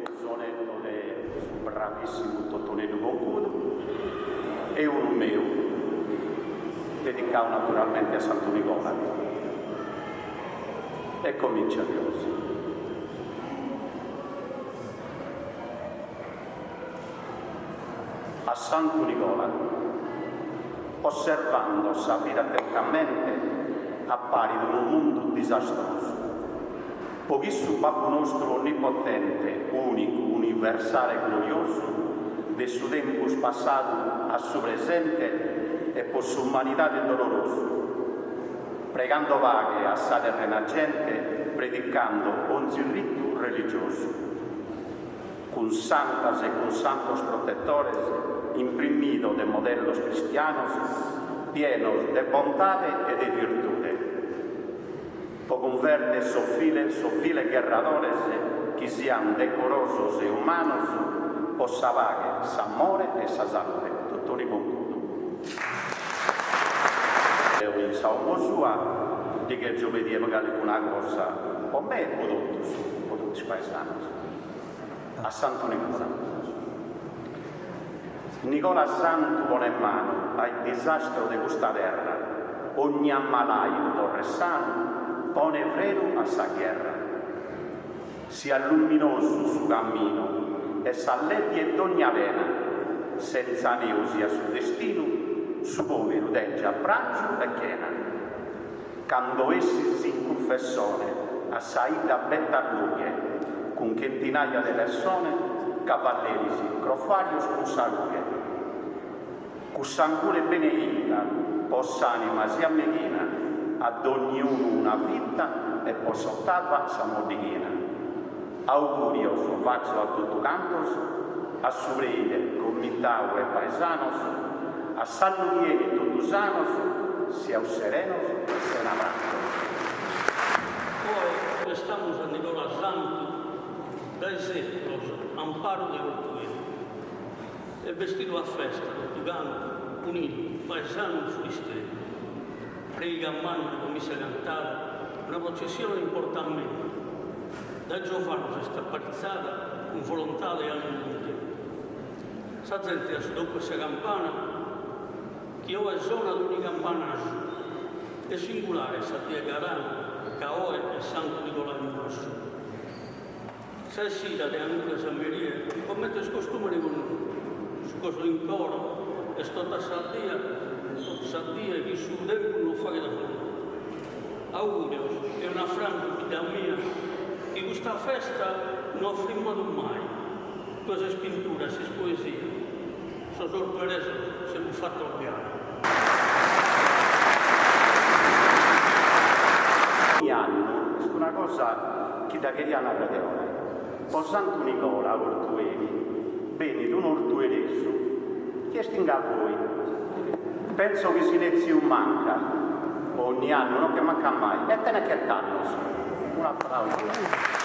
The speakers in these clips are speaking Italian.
un sonetto del bravissimo Tottonino Concudo e un mio, dedicato naturalmente a Santo Nicola. E comincia così. A Santo Nicola, osservando sa vita attentamente, appare in un mondo disastroso. Pochissimo Babbo nostro onnipotente, unico, universale e glorioso, del suo tempo passato a suo presente e per sua umanità doloroso, pregando vaghe a sa terrena gente, predicando ogni rito religioso, con santas e con santos protectores, imprimido de modelos cristianos, pienos de bondade e de virtude, con verdes sofile guerradores, que sean decorosos e humanos, possa vague s'amore e sa salute. Tottoni Concudo. In salmo sua, di che giovedì magari una cosa, per me è prodotto spaesano, a Santo Nicola. Nicola Santo pone in mano al disastro di questa terra, ogni ammalato torresano, pone freno a sa guerra. Sia luminoso su cammino e s'allevi e d'ogni pena, senza neusia sul destino, su povero degge a braccio e chena. Quando essi si confessone, a saida betta lughe, con centinaia di persone, cavalleri crofarios con salute. Con sangue benedita, possa anima sia meghina, ad ognuno una vita e possa ottava sa modighina. Augurioso faccio a tutto cantos, a subrede, comitao e paesanos, a salutieri tutusanos, sia serenos e senabrantos. Hoy estamos a Nicola Santo, dai seclos, amparo de Ortuguero. E vestido a festa, Portugal, unido, paesano su estrella. Prega manna con misa cantada, una processione importante. Da Giovanni sta parizzata con volontà e alleluia. Sa gente a dopo questa campana, che ora è zona di un campanaggio, è singolare sa dia Garano, Caoe e Santo Nicola Nostro. Sa sita di Annulla San Maria, come è costume con noi, su cosa in coro, e sto da Sardia che sul tempo non fa che da fare. Augurio, è una franca vita mia, che questa festa non ho firmato mai. Questa spintura, questa poesia, sono sorpreso se l'ho fatto ovviare. Ogni anno, è una cosa che da che diana radiola. O Santo Nicola, Ortueri, bene, d'un ortuereso, chiestinga a voi. Penso che silenzio manca, ogni anno, non che manca mai, e te ne che tanto. Un applauso. Amore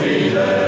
Fide